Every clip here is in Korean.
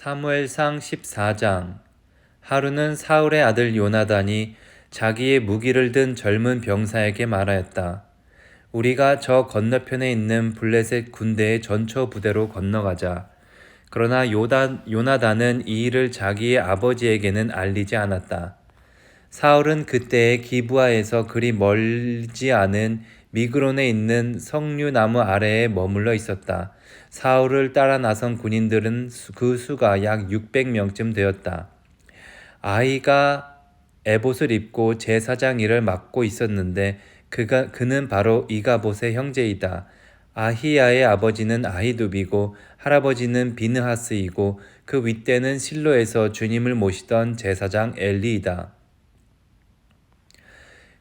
사무엘상 14장. 하루는 사울의 아들 요나단이 자기의 무기를 든 젊은 병사에게 말하였다. 우리가 저 건너편에 있는 블레셋 군대의 전초 부대로 건너가자. 그러나 요나단은 이 일을 자기의 아버지에게는 알리지 않았다. 사울은 그때에 기브아에서 그리 멀지 않은 미그론에 있는 석류나무 아래에 머물러 있었다. 사울을 따라 나선 군인들은 그 수가 약 600명쯤 되었다. 아이가 에봇을 입고 제사장 일을 맡고 있었는데 그는 바로 이가봇의 형제이다. 아히야의 아버지는 아히두비고 할아버지는 비느하스이고 그 윗대는 실로에서 주님을 모시던 제사장 엘리이다.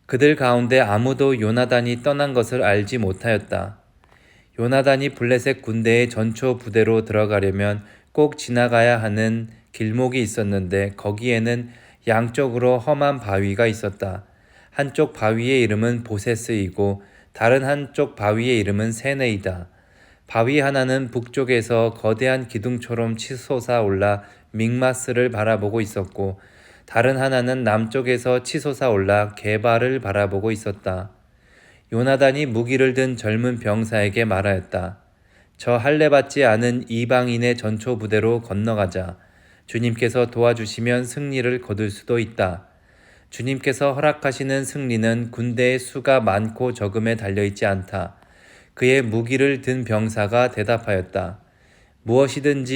그들 가운데 아무도 요나단이 떠난 것을 알지 못하였다. 요나단이 블레셋 군대의 전초 부대로 들어가려면 꼭 지나가야 하는 길목이 있었는데 거기에는 양쪽으로 험한 바위가 있었다. 한쪽 바위의 이름은 보세스이고 다른 한쪽 바위의 이름은 세네이다. 바위 하나는 북쪽에서 거대한 기둥처럼 치솟아 올라 믹마스를 바라보고 있었고 다른 하나는 남쪽에서 치솟아 올라 게발을 바라보고 있었다. 요나단이 무기를 든 젊은 병사에게 말하였다. 저 할례받지 않은 이방인의 전초 부대로 건너가자. 주님께서 도와주시면 승리를 거둘 수도 있다. 주님께서 허락하시는 승리는 군대의 수가 많고 적음에 달려있지 않다. 그의 무기를 든 병사가 대답하였다. 무엇이든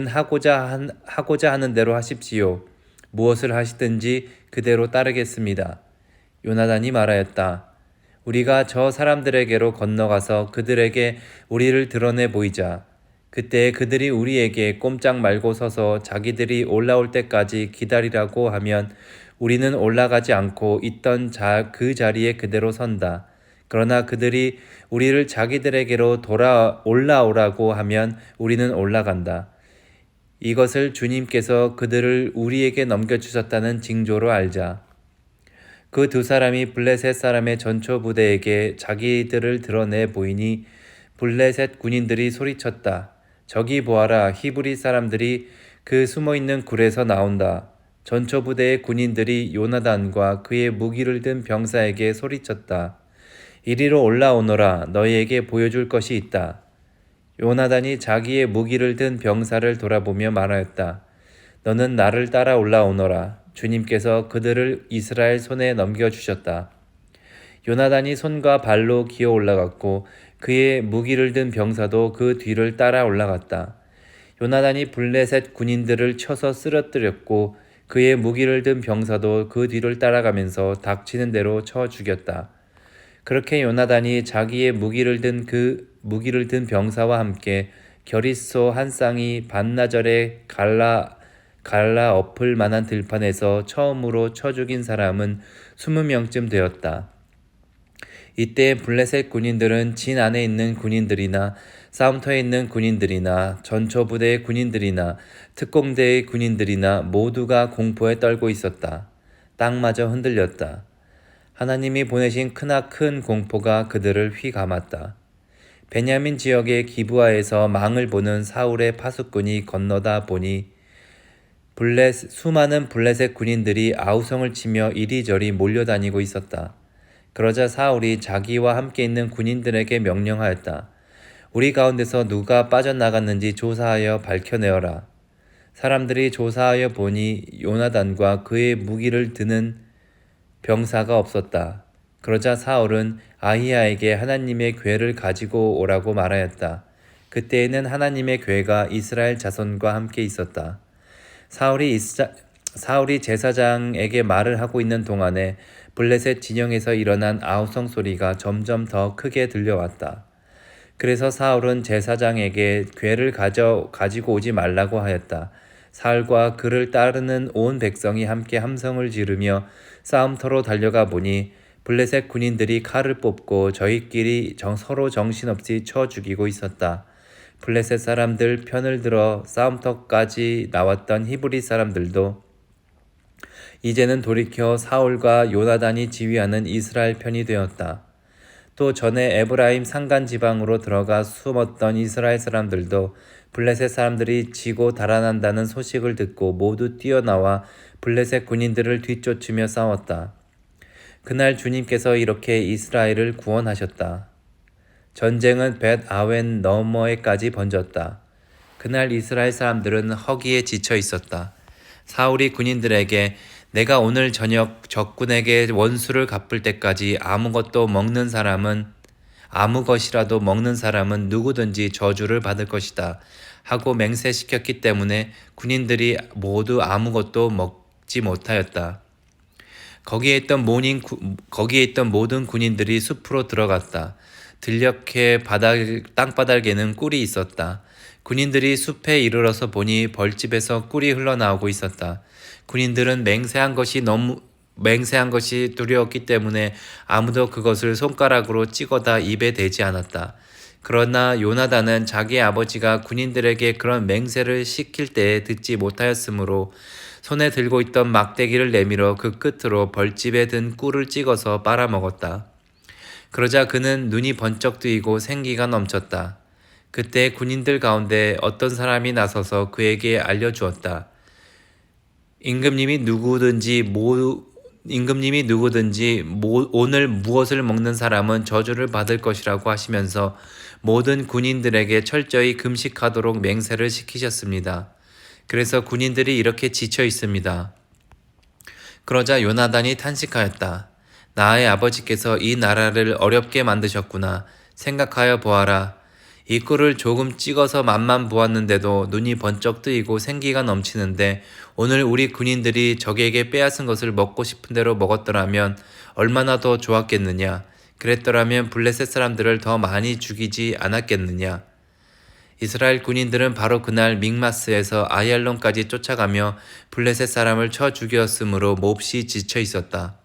하고자 하는 대로 하십시오. 무엇을 하시든지 그대로 따르겠습니다. 요나단이 말하였다. 우리가 저 사람들에게로 건너가서 그들에게 우리를 드러내 보이자. 그때 그들이 우리에게 꼼짝 말고 서서 자기들이 올라올 때까지 기다리라고 하면 우리는 올라가지 않고 있던 그 자리에 그대로 선다. 그러나 그들이 우리를 자기들에게로 올라오라고 하면 우리는 올라간다. 이것을 주님께서 그들을 우리에게 넘겨주셨다는 징조로 알자. 그 두 사람이 블레셋 사람의 전초 부대에게 자기들을 드러내 보이니 블레셋 군인들이 소리쳤다. 저기 보아라, 히브리 사람들이 그 숨어있는 굴에서 나온다. 전초 부대의 군인들이 요나단과 그의 무기를 든 병사에게 소리쳤다. 이리로 올라오너라, 너희에게 보여줄 것이 있다. 요나단이 자기의 무기를 든 병사를 돌아보며 말하였다. 너는 나를 따라 올라오너라. 주님께서 그들을 이스라엘 손에 넘겨주셨다. 요나단이 손과 발로 기어 올라갔고 그의 무기를 든 병사도 그 뒤를 따라 올라갔다. 요나단이 블레셋 군인들을 쳐서 쓰러뜨렸고 그의 무기를 든 병사도 그 뒤를 따라가면서 닥치는 대로 쳐 죽였다. 그렇게 요나단이 자기의 무기를 든 병사와 함께 겨릿소 한 쌍이 반나절에 갈라 엎을 만한 들판에서 처음으로 쳐 죽인 사람은 20명쯤 되었다. 이때 블레셋 군인들은 진 안에 있는 군인들이나 싸움터에 있는 군인들이나 전초부대의 군인들이나 특공대의 군인들이나 모두가 공포에 떨고 있었다. 땅마저 흔들렸다. 하나님이 보내신 크나큰 공포가 그들을 휘감았다. 베냐민 지역의 기브아에서 망을 보는 사울의 파수꾼이 건너다 보니 수많은 블레셋 군인들이 아우성을 치며 이리저리 몰려다니고 있었다. 그러자 사울이 자기와 함께 있는 군인들에게 명령하였다. 우리 가운데서 누가 빠져나갔는지 조사하여 밝혀내어라. 사람들이 조사하여 보니 요나단과 그의 무기를 드는 병사가 없었다. 그러자 사울은 아히야에게 하나님의 궤를 가지고 오라고 말하였다. 그때에는 하나님의 궤가 이스라엘 자손과 함께 있었다. 사울이 제사장에게 말을 하고 있는 동안에 블레셋 진영에서 일어난 아우성 소리가 점점 더 크게 들려왔다. 그래서 사울은 제사장에게 궤를 가지고 오지 말라고 하였다. 사울과 그를 따르는 온 백성이 함께 함성을 지르며 싸움터로 달려가 보니 블레셋 군인들이 칼을 뽑고 저희끼리 서로 정신없이 쳐 죽이고 있었다. 블레셋 사람들 편을 들어 싸움터까지 나왔던 히브리 사람들도 이제는 돌이켜 사울과 요나단이 지휘하는 이스라엘 편이 되었다. 또 전에 에브라임 산간 지방으로 들어가 숨었던 이스라엘 사람들도 블레셋 사람들이 지고 달아난다는 소식을 듣고 모두 뛰어나와 블레셋 군인들을 뒤쫓으며 싸웠다. 그날 주님께서 이렇게 이스라엘을 구원하셨다. 전쟁은 벳 아웬 너머에까지 번졌다. 그날 이스라엘 사람들은 허기에 지쳐 있었다. 사울이 군인들에게 내가 오늘 저녁 적군에게 원수를 갚을 때까지 아무 것이라도 먹는 사람은 누구든지 저주를 받을 것이다 하고 맹세시켰기 때문에 군인들이 모두 아무것도 먹지 못하였다. 거기에 있던 모든 군인들이 숲으로 들어갔다. 들녘의 땅바닥에는 꿀이 있었다. 군인들이 숲에 이르러서 보니 벌집에서 꿀이 흘러나오고 있었다. 군인들은 맹세한 것이 두려웠기 때문에 아무도 그것을 손가락으로 찍어다 입에 대지 않았다. 그러나 요나단은 자기 아버지가 군인들에게 그런 맹세를 시킬 때에 듣지 못하였으므로 손에 들고 있던 막대기를 내밀어 그 끝으로 벌집에 든 꿀을 찍어서 빨아먹었다. 그러자 그는 눈이 번쩍 뜨이고 생기가 넘쳤다. 그때 군인들 가운데 어떤 사람이 나서서 그에게 알려주었다. 임금님이 누구든지 오늘 무엇을 먹는 사람은 저주를 받을 것이라고 하시면서 모든 군인들에게 철저히 금식하도록 맹세를 시키셨습니다. 그래서 군인들이 이렇게 지쳐 있습니다. 그러자 요나단이 탄식하였다. 나의 아버지께서 이 나라를 어렵게 만드셨구나. 생각하여 보아라. 이 꿀을 조금 찍어서 맛만 보았는데도 눈이 번쩍 뜨이고 생기가 넘치는데 오늘 우리 군인들이 적에게 빼앗은 것을 먹고 싶은 대로 먹었더라면 얼마나 더 좋았겠느냐. 그랬더라면 블레셋 사람들을 더 많이 죽이지 않았겠느냐. 이스라엘 군인들은 바로 그날 믹마스에서 아얄론까지 쫓아가며 블레셋 사람을 쳐 죽였으므로 몹시 지쳐 있었다.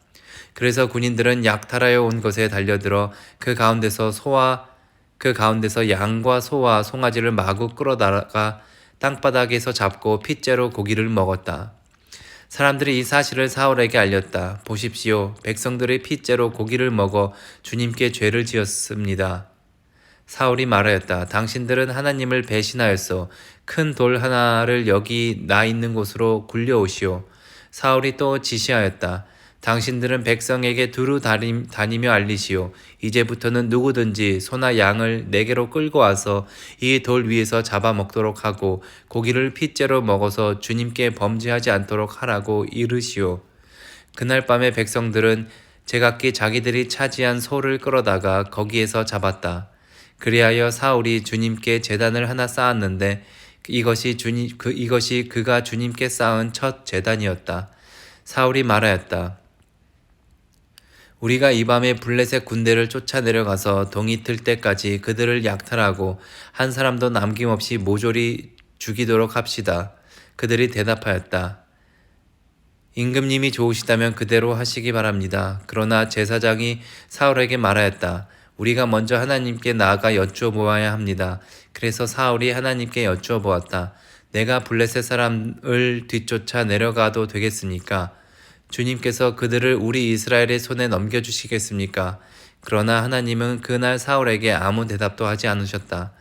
그래서 군인들은 약탈하여 온 것에 달려들어 그 가운데서 양과 소와 송아지를 마구 끌어다가 땅바닥에서 잡고 핏째로 고기를 먹었다. 사람들이 이 사실을 사울에게 알렸다. 보십시오. 백성들의 핏째로 고기를 먹어 주님께 죄를 지었습니다. 사울이 말하였다. 당신들은 하나님을 배신하였소. 큰 돌 하나를 여기 나 있는 곳으로 굴려오시오. 사울이 또 지시하였다. 당신들은 백성에게 두루 다니며 알리시오. 이제부터는 누구든지 소나 양을 내게로 끌고 와서 이 돌 위에서 잡아먹도록 하고 고기를 핏째로 먹어서 주님께 범죄하지 않도록 하라고 이르시오. 그날 밤에 백성들은 제각기 자기들이 차지한 소를 끌어다가 거기에서 잡았다. 그리하여 사울이 주님께 제단을 하나 쌓았는데 이것이 그가 주님께 쌓은 첫 제단이었다. 사울이 말하였다. 우리가 이 밤에 블레셋 군대를 쫓아내려가서 동이 틀 때까지 그들을 약탈하고 한 사람도 남김없이 모조리 죽이도록 합시다. 그들이 대답하였다. 임금님이 좋으시다면 그대로 하시기 바랍니다. 그러나 제사장이 사울에게 말하였다. 우리가 먼저 하나님께 나아가 여쭈어 보아야 합니다. 그래서 사울이 하나님께 여쭈어 보았다. 내가 블레셋 사람을 뒤쫓아 내려가도 되겠습니까? 주님께서 그들을 우리 이스라엘의 손에 넘겨주시겠습니까? 그러나 하나님은 그날 사울에게 아무 대답도 하지 않으셨다.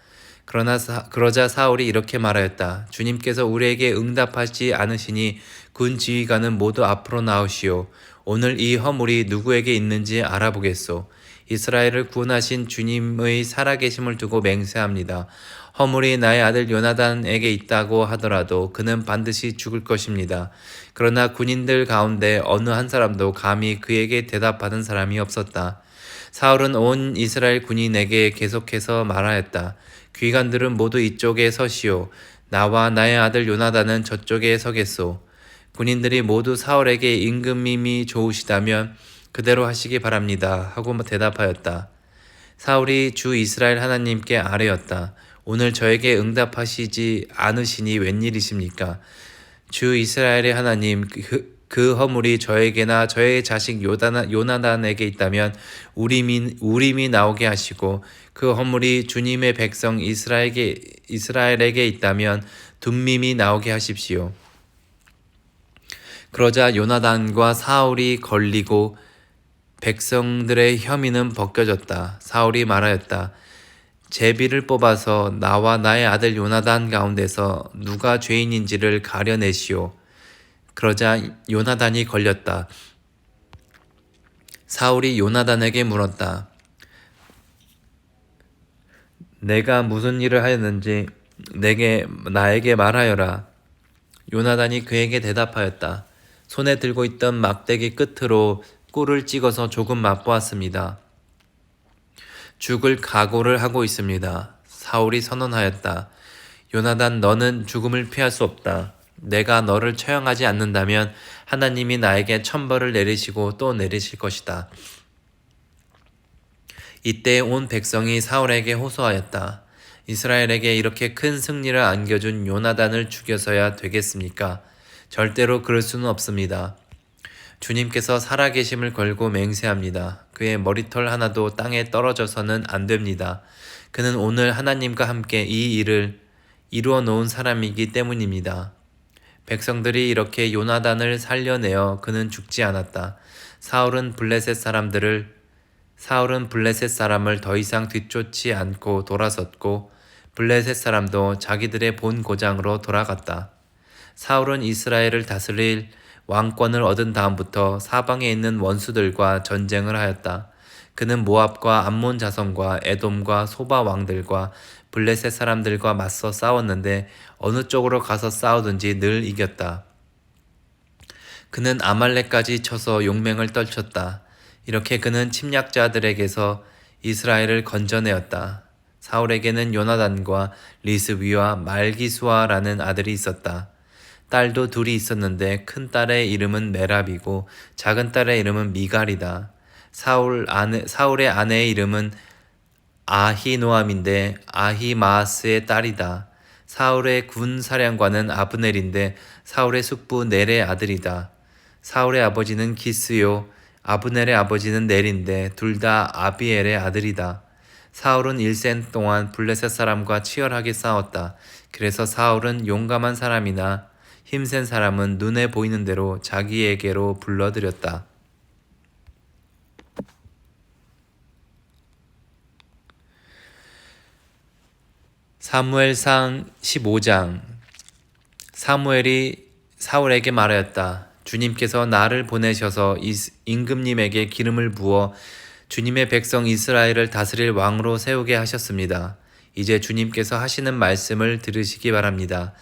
그러자 사울이 이렇게 말하였다. 주님께서 우리에게 응답하지 않으시니 군 지휘관은 모두 앞으로 나오시오. 오늘 이 허물이 누구에게 있는지 알아보겠소. 이스라엘을 구원하신 주님의 살아계심을 두고 맹세합니다. 허물이 나의 아들 요나단에게 있다고 하더라도 그는 반드시 죽을 것입니다. 그러나 군인들 가운데 어느 한 사람도 감히 그에게 대답하는 사람이 없었다. 사울은 온 이스라엘 군인에게 계속해서 말하였다. 귀관들은 모두 이쪽에 서시오. 나와 나의 아들 요나단은 저쪽에 서겠소. 군인들이 모두 사울에게 임금님이 좋으시다면 그대로 하시기 바랍니다. 하고 대답하였다. 사울이 주 이스라엘 하나님께 아뢰었다. 오늘 저에게 응답하시지 않으시니 웬일이십니까? 주 이스라엘의 하나님, 그 허물이 저에게나 저의 자식 요나단에게 있다면 우림이 나오게 하시고 그 허물이 주님의 백성 이스라엘에게 있다면 둠밈이 나오게 하십시오. 그러자 요나단과 사울이 걸리고 백성들의 혐의는 벗겨졌다. 사울이 말하였다. 제비를 뽑아서 나와 나의 아들 요나단 가운데서 누가 죄인인지를 가려내시오. 그러자 요나단이 걸렸다. 사울이 요나단에게 물었다. 내가 무슨 일을 하였는지 나에게 말하여라. 요나단이 그에게 대답하였다. 손에 들고 있던 막대기 끝으로 꿀을 찍어서 조금 맛보았습니다. 죽을 각오를 하고 있습니다. 사울이 선언하였다. 요나단, 너는 죽음을 피할 수 없다. 내가 너를 처형하지 않는다면 하나님이 나에게 천벌을 내리시고 또 내리실 것이다. 이때 온 백성이 사울에게 호소하였다. 이스라엘에게 이렇게 큰 승리를 안겨준 요나단을 죽여서야 되겠습니까? 절대로 그럴 수는 없습니다. 주님께서 살아계심을 걸고 맹세합니다. 그의 머리털 하나도 땅에 떨어져서는 안 됩니다. 그는 오늘 하나님과 함께 이 일을 이루어 놓은 사람이기 때문입니다. 백성들이 이렇게 요나단을 살려내어 그는 죽지 않았다. 사울은 블레셋 사람을 더 이상 뒤쫓지 않고 돌아섰고 블레셋 사람도 자기들의 본 고장으로 돌아갔다. 사울은 이스라엘을 다스릴 왕권을 얻은 다음부터 사방에 있는 원수들과 전쟁을 하였다. 그는 모압과 암몬 자손과 에돔과 소바 왕들과 블레셋 사람들과 맞서 싸웠는데 어느 쪽으로 가서 싸우든지 늘 이겼다. 그는 아말렉까지 쳐서 용맹을 떨쳤다. 이렇게 그는 침략자들에게서 이스라엘을 건져내었다. 사울에게는 요나단과 리스위와 말기수아라는 아들이 있었다. 딸도 둘이 있었는데 큰 딸의 이름은 메랍이고 작은 딸의 이름은 미갈이다. 사울의 아내의 이름은 아히노암인데 아히마아스의 딸이다. 사울의 군 사령관은 아브넬인데 사울의 숙부 넬의 아들이다. 사울의 아버지는 기스요 아브넬의 아버지는 넬인데 둘 다 아비엘의 아들이다. 사울은 일생 동안 블레셋 사람과 치열하게 싸웠다. 그래서 사울은 용감한 사람이나 힘센 사람은 눈에 보이는 대로 자기에게로 불러들였다. 사무엘상 15장. 사무엘이 사울에게 말하였다. 주님께서 나를 보내셔서 임금님에게 기름을 부어 주님의 백성 이스라엘을 다스릴 왕으로 세우게 하셨습니다. 이제 주님께서 하시는 말씀을 들으시기 바랍니다.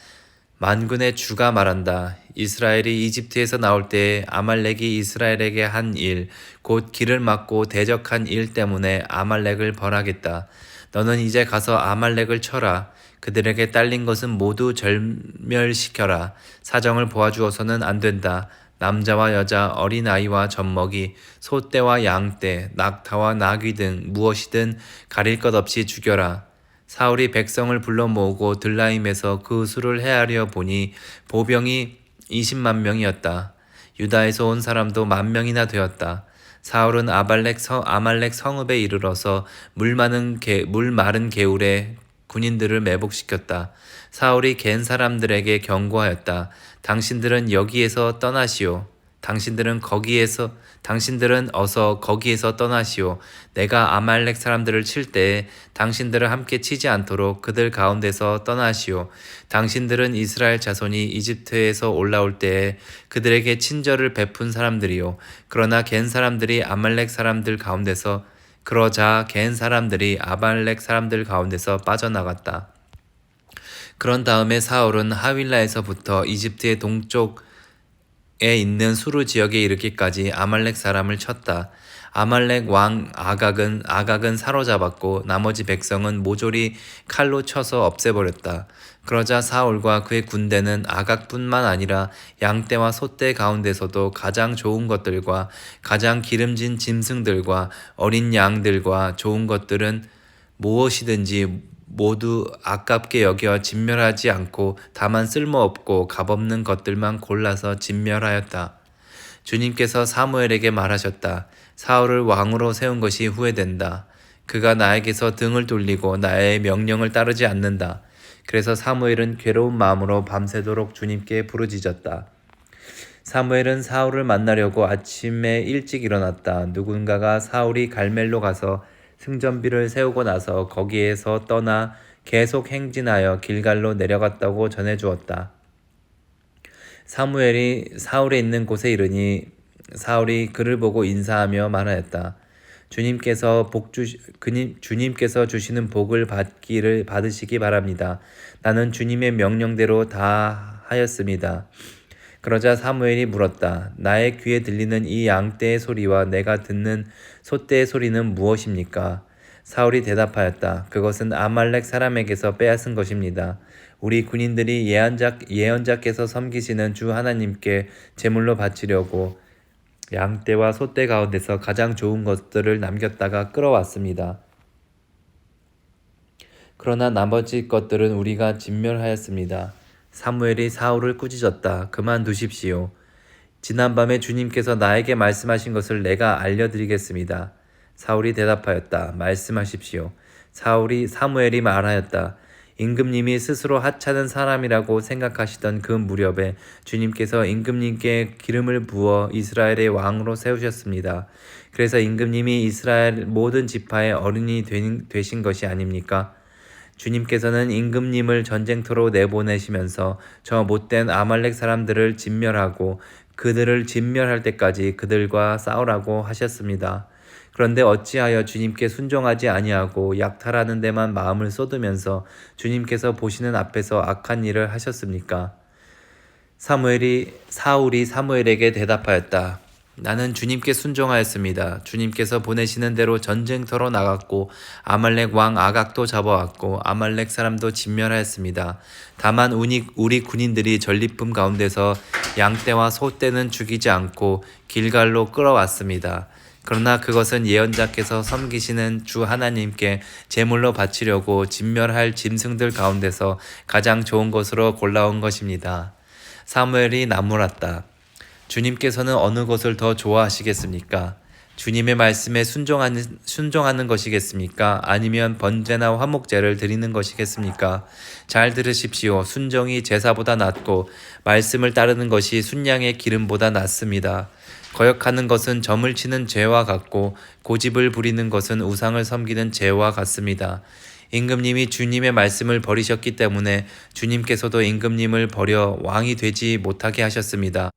만군의 주가 말한다. 이스라엘이 이집트에서 나올 때에 아말렉이 이스라엘에게 한 일, 곧 길을 막고 대적한 일 때문에 아말렉을 벌하겠다. 너는 이제 가서 아말렉을 쳐라. 그들에게 딸린 것은 모두 절멸시켜라. 사정을 보아주어서는 안 된다. 남자와 여자, 어린아이와 젖먹이, 소떼와 양떼, 낙타와 나귀 등 무엇이든 가릴 것 없이 죽여라. 사울이 백성을 불러 모으고 들라임에서 그 수를 헤아려 보니 보병이 20만 명이었다. 유다에서 온 사람도 10,000명이나 되었다. 사울은 아말렉 성읍에 이르러서 물 마른 개울에 군인들을 매복시켰다. 사울이 갠 사람들에게 경고하였다. 당신들은 여기에서 떠나시오. 당신들은 어서 거기에서 떠나시오. 내가 아말렉 사람들을 칠 때에 당신들을 함께 치지 않도록 그들 가운데서 떠나시오. 당신들은 이스라엘 자손이 이집트에서 올라올 때에 그들에게 친절을 베푼 사람들이요. 그러자 갠 사람들이 아말렉 사람들 가운데서 빠져나갔다. 그런 다음에 사울은 하윌라에서부터 이집트의 동쪽에 있는 수르 지역에 이르기까지 아말렉 사람을 쳤다. 아말렉 왕 아각은 사로잡았고 나머지 백성은 모조리 칼로 쳐서 없애버렸다. 그러자 사울과 그의 군대는 아각뿐만 아니라 양떼와 소떼 가운데서도 가장 좋은 것들과 가장 기름진 짐승들과 어린 양들과 좋은 것들은 무엇이든지 모두 아깝게 여겨 진멸하지 않고 다만 쓸모없고 값없는 것들만 골라서 진멸하였다. 주님께서 사무엘에게 말하셨다. 사울을 왕으로 세운 것이 후회된다. 그가 나에게서 등을 돌리고 나의 명령을 따르지 않는다. 그래서 사무엘은 괴로운 마음으로 밤새도록 주님께 부르짖었다. 사무엘은 사울을 만나려고 아침에 일찍 일어났다. 누군가가 사울이 갈멜로 가서 승전비를 세우고 나서 거기에서 떠나 계속 행진하여 길갈로 내려갔다고 전해주었다. 사무엘이 사울에 있는 곳에 이르니 사울이 그를 보고 인사하며 말하였다. 주님께서 주시는 복을 받으시기 바랍니다. 나는 주님의 명령대로 다 하였습니다. 그러자 사무엘이 물었다. 나의 귀에 들리는 이 양떼의 소리와 내가 듣는 소떼의 소리는 무엇입니까? 사울이 대답하였다. 그것은 아말렉 사람에게서 빼앗은 것입니다. 우리 군인들이 예언자께서 섬기시는 주 하나님께 제물로 바치려고 양떼와 소떼 가운데서 가장 좋은 것들을 남겼다가 끌어왔습니다. 그러나 나머지 것들은 우리가 진멸하였습니다. 사무엘이 사울을 꾸짖었다. 그만두십시오. 지난밤에 주님께서 나에게 말씀하신 것을 내가 알려드리겠습니다. 사울이 대답하였다. 말씀하십시오. 사무엘이 말하였다. 임금님이 스스로 하찮은 사람이라고 생각하시던 그 무렵에 주님께서 임금님께 기름을 부어 이스라엘의 왕으로 세우셨습니다. 그래서 임금님이 이스라엘 모든 지파의 어른이 되신 것이 아닙니까? 주님께서는 임금님을 전쟁터로 내보내시면서 저 못된 아말렉 사람들을 진멸하고 그들을 진멸할 때까지 그들과 싸우라고 하셨습니다. 그런데 어찌하여 주님께 순종하지 아니하고 약탈하는 데만 마음을 쏟으면서 주님께서 보시는 앞에서 악한 일을 하셨습니까? 사울이 사무엘에게 대답하였다. 나는 주님께 순종하였습니다. 주님께서 보내시는 대로 전쟁터로 나갔고 아말렉 왕 아각도 잡아왔고 아말렉 사람도 진멸하였습니다. 다만 우리 군인들이 전리품 가운데서 양떼와 소떼는 죽이지 않고 길갈로 끌어왔습니다. 그러나 그것은 예언자께서 섬기시는 주 하나님께 제물로 바치려고 진멸할 짐승들 가운데서 가장 좋은 것으로 골라온 것입니다. 사무엘이 나무랐다. 주님께서는 어느 것을 더 좋아하시겠습니까? 주님의 말씀에 순종하는 것이겠습니까? 아니면 번제나 화목제를 드리는 것이겠습니까? 잘 들으십시오. 순종이 제사보다 낫고 말씀을 따르는 것이 순양의 기름보다 낫습니다. 거역하는 것은 점을 치는 죄와 같고 고집을 부리는 것은 우상을 섬기는 죄와 같습니다. 임금님이 주님의 말씀을 버리셨기 때문에 주님께서도 임금님을 버려 왕이 되지 못하게 하셨습니다.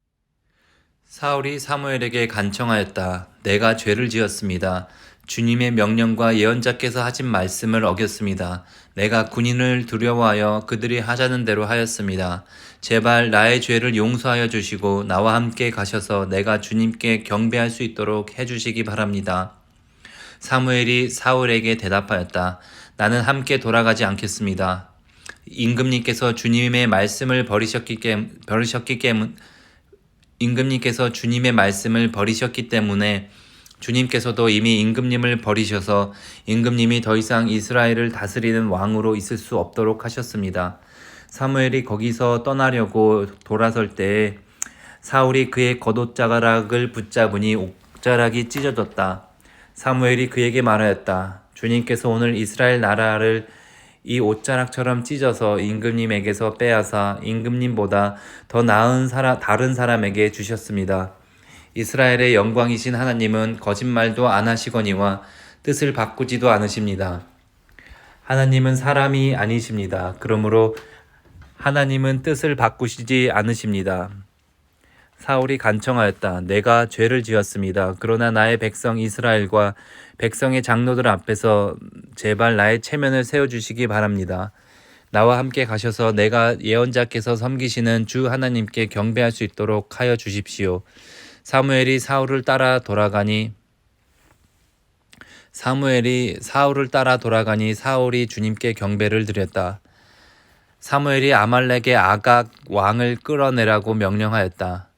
사울이 사무엘에게 간청하였다. 내가 죄를 지었습니다. 주님의 명령과 예언자께서 하신 말씀을 어겼습니다. 내가 군인을 두려워하여 그들이 하자는 대로 하였습니다. 제발 나의 죄를 용서하여 주시고 나와 함께 가셔서 내가 주님께 경배할 수 있도록 해주시기 바랍니다. 사무엘이 사울에게 대답하였다. 나는 함께 돌아가지 않겠습니다. 임금님께서 주님의 말씀을 버리셨기 때문에 주님께서도 이미 임금님을 버리셔서 임금님이 더 이상 이스라엘을 다스리는 왕으로 있을 수 없도록 하셨습니다. 사무엘이 거기서 떠나려고 돌아설 때에 사울이 그의 겉옷자락을 붙잡으니 옷자락이 찢어졌다. 사무엘이 그에게 말하였다. 주님께서 오늘 이스라엘 나라를 이 옷자락처럼 찢어서 임금님에게서 빼앗아 임금님보다 더 나은 다른 사람에게 주셨습니다. 이스라엘의 영광이신 하나님은 거짓말도 안 하시거니와 뜻을 바꾸지도 않으십니다. 하나님은 사람이 아니십니다. 그러므로 하나님은 뜻을 바꾸시지 않으십니다. 사울이 간청하였다. 내가 죄를 지었습니다. 그러나 나의 백성 이스라엘과 백성의 장로들 앞에서 제발 나의 체면을 세워주시기 바랍니다. 나와 함께 가셔서 내가 예언자께서 섬기시는 주 하나님께 경배할 수 있도록 하여 주십시오. 사무엘이 사울을 따라 돌아가니 사울이 주님께 경배를 드렸다. 사무엘이 아말렉의 아각 왕을 끌어내라고 명령하였다.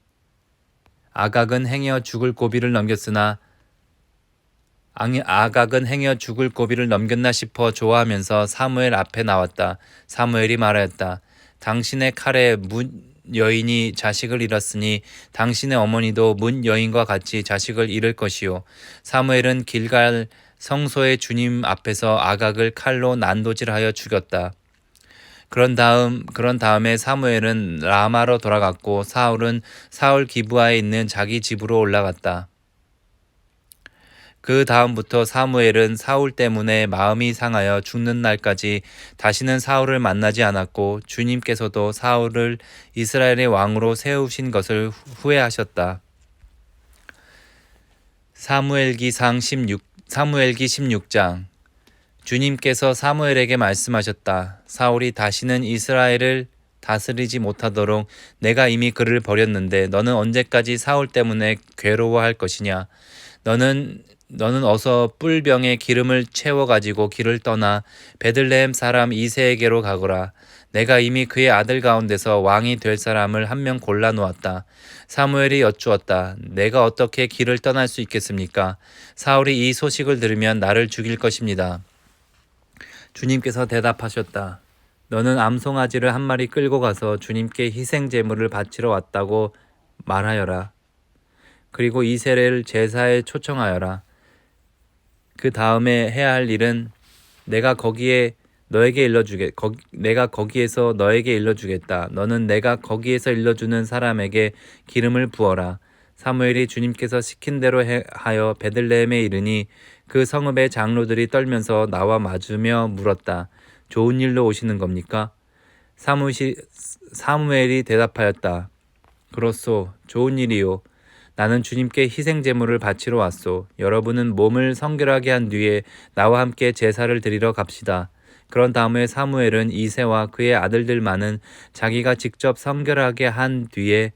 아각은 행여 죽을 고비를 넘겼나 싶어 좋아하면서 사무엘 앞에 나왔다. 사무엘이 말하였다. 당신의 칼에 문 여인이 자식을 잃었으니 당신의 어머니도 문 여인과 같이 자식을 잃을 것이요. 사무엘은 길갈 성소의 주님 앞에서 아각을 칼로 난도질하여 죽였다. 그런 다음에 사무엘은 라마로 돌아갔고 사울은 사울 기브아에 있는 자기 집으로 올라갔다. 그 다음부터 사무엘은 사울 때문에 마음이 상하여 죽는 날까지 다시는 사울을 만나지 않았고 주님께서도 사울을 이스라엘의 왕으로 세우신 것을 후회하셨다. 사무엘기 16장. 주님께서 사무엘에게 말씀하셨다. 사울이 다시는 이스라엘을 다스리지 못하도록 내가 이미 그를 버렸는데 너는 언제까지 사울 때문에 괴로워할 것이냐? 너는 어서 뿔병에 기름을 채워가지고 길을 떠나 베들레헴 사람 이새에게로 가거라. 내가 이미 그의 아들 가운데서 왕이 될 사람을 한 명 골라 놓았다. 사무엘이 여쭈었다. 내가 어떻게 길을 떠날 수 있겠습니까? 사울이 이 소식을 들으면 나를 죽일 것입니다. 주님께서 대답하셨다. 너는 암송아지를 한 마리 끌고 가서 주님께 희생 제물을 바치러 왔다고 말하여라. 그리고 이새를 제사에 초청하여라. 그 다음에 해야 할 일은 내가 거기에서 너에게 일러주겠다. 너는 내가 거기에서 일러주는 사람에게 기름을 부어라. 사무엘이 주님께서 시킨 대로 하여 베들레헴에 이르니 그 성읍의 장로들이 떨면서 나와 맞으며 물었다. 좋은 일로 오시는 겁니까? 사무엘이 대답하였다. 그렇소. 좋은 일이요. 나는 주님께 희생 제물을 바치러 왔소. 여러분은 몸을 성결하게 한 뒤에 나와 함께 제사를 드리러 갑시다. 그런 다음에 사무엘은 이새와 그의 아들들만은 자기가 직접 성결하게 한 뒤에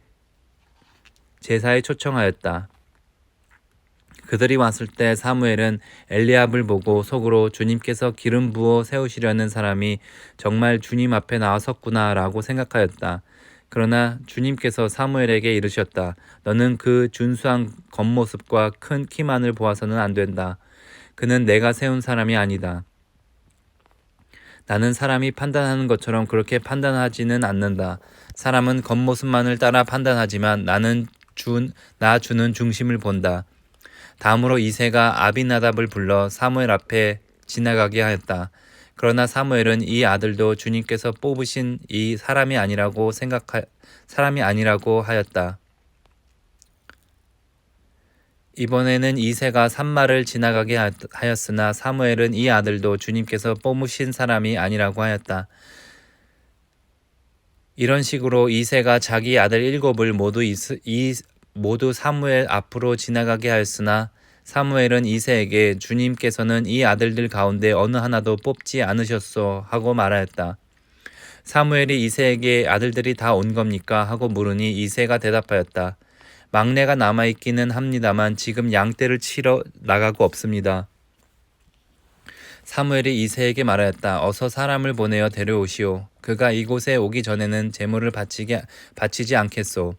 제사에 초청하였다. 그들이 왔을 때 사무엘은 엘리압을 보고 속으로 주님께서 기름 부어 세우시려는 사람이 정말 주님 앞에 나왔었구나 라고 생각하였다. 그러나 주님께서 사무엘에게 이르셨다. 너는 그 준수한 겉모습과 큰 키만을 보아서는 안 된다. 그는 내가 세운 사람이 아니다. 나는 사람이 판단하는 것처럼 그렇게 판단하지는 않는다. 사람은 겉모습만을 따라 판단하지만 나는 나 주는 중심을 본다. 다음으로 이새가 아비나답을 불러 사무엘 앞에 지나가게 하였다. 그러나 사무엘은 이 아들도 주님께서 뽑으신 이 사람이 아니라고 하였다. 이번에는 이새가 산마를 지나가게 하였으나 사무엘은 이 아들도 주님께서 뽑으신 사람이 아니라고 하였다. 이런 식으로 이새가 자기 아들 7을 모두 사무엘 앞으로 지나가게 하였으나 사무엘은 이새에게 주님께서는 이 아들들 가운데 어느 하나도 뽑지 않으셨소 하고 말하였다. 사무엘이 이새에게 아들들이 다 온 겁니까? 하고 물으니 이새가 대답하였다. 막내가 남아있기는 합니다만 지금 양떼를 치러 나가고 없습니다. 사무엘이 이새에게 말하였다. 어서 사람을 보내어 데려오시오. 그가 이곳에 오기 전에는 제물을 바치지 않겠소.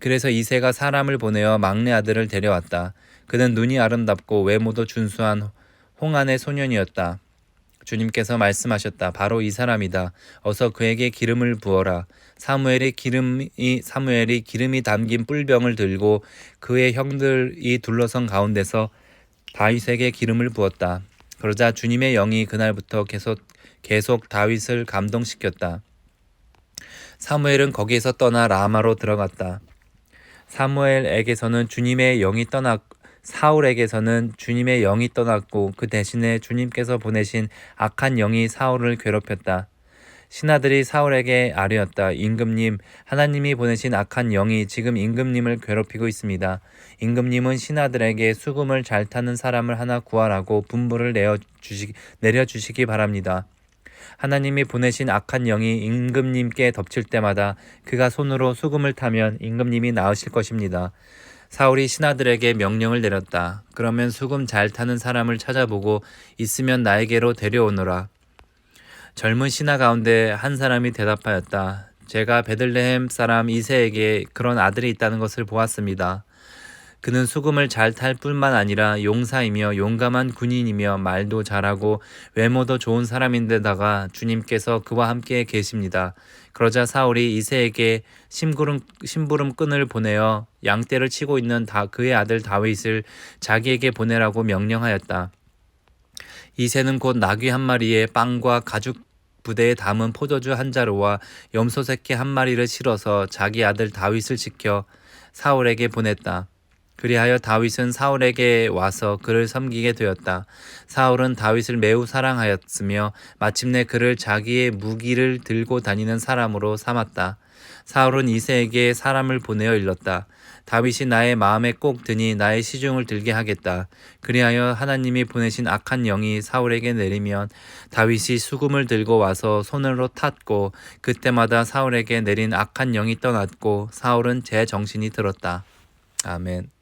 그래서 이새가 사람을 보내어 막내 아들을 데려왔다. 그는 눈이 아름답고 외모도 준수한 홍안의 소년이었다. 주님께서 말씀하셨다. 바로 이 사람이다. 어서 그에게 기름을 부어라. 사무엘이 기름이 담긴 뿔병을 들고 그의 형들이 둘러선 가운데서 다윗에게 기름을 부었다. 그러자 주님의 영이 그날부터 계속 다윗을 감동시켰다. 사무엘은 거기에서 떠나 라마로 들어갔다. 사울에게서는 주님의 영이 떠났고 그 대신에 주님께서 보내신 악한 영이 사울을 괴롭혔다. 신하들이 사울에게 아뢰었다. 임금님, 하나님이 보내신 악한 영이 지금 임금님을 괴롭히고 있습니다. 임금님은 신하들에게 수금을 잘 타는 사람을 하나 구하라고 분부를 내려주시기 바랍니다. 하나님이 보내신 악한 영이 임금님께 덮칠 때마다 그가 손으로 수금을 타면 임금님이 나으실 것입니다. 사울이 신하들에게 명령을 내렸다. 그러면 수금 잘 타는 사람을 찾아보고 있으면 나에게로 데려오너라. 젊은 신하 가운데 한 사람이 대답하였다. 제가 베들레헴 사람 이새에게 그런 아들이 있다는 것을 보았습니다. 그는 수금을 잘 탈 뿐만 아니라 용사이며 용감한 군인이며 말도 잘하고 외모도 좋은 사람인데다가 주님께서 그와 함께 계십니다. 그러자 사울이 이새에게 심부름 끈을 보내어 양떼를 치고 있는 그의 아들 다윗을 자기에게 보내라고 명령하였다. 이새는 곧 나귀 한 마리에 빵과 가죽 부대에 담은 포도주 한 자루와 염소 새끼 한 마리를 실어서 자기 아들 다윗을 지켜 사울에게 보냈다. 그리하여 다윗은 사울에게 와서 그를 섬기게 되었다. 사울은 다윗을 매우 사랑하였으며 마침내 그를 자기의 무기를 들고 다니는 사람으로 삼았다. 사울은 이새에게 사람을 보내어 일렀다. 다윗이 나의 마음에 꼭 드니 나의 시중을 들게 하겠다. 그리하여 하나님이 보내신 악한 영이 사울에게 내리면 다윗이 수금을 들고 와서 손으로 탔고 그때마다 사울에게 내린 악한 영이 떠났고 사울은 제정신이 들었다. 아멘.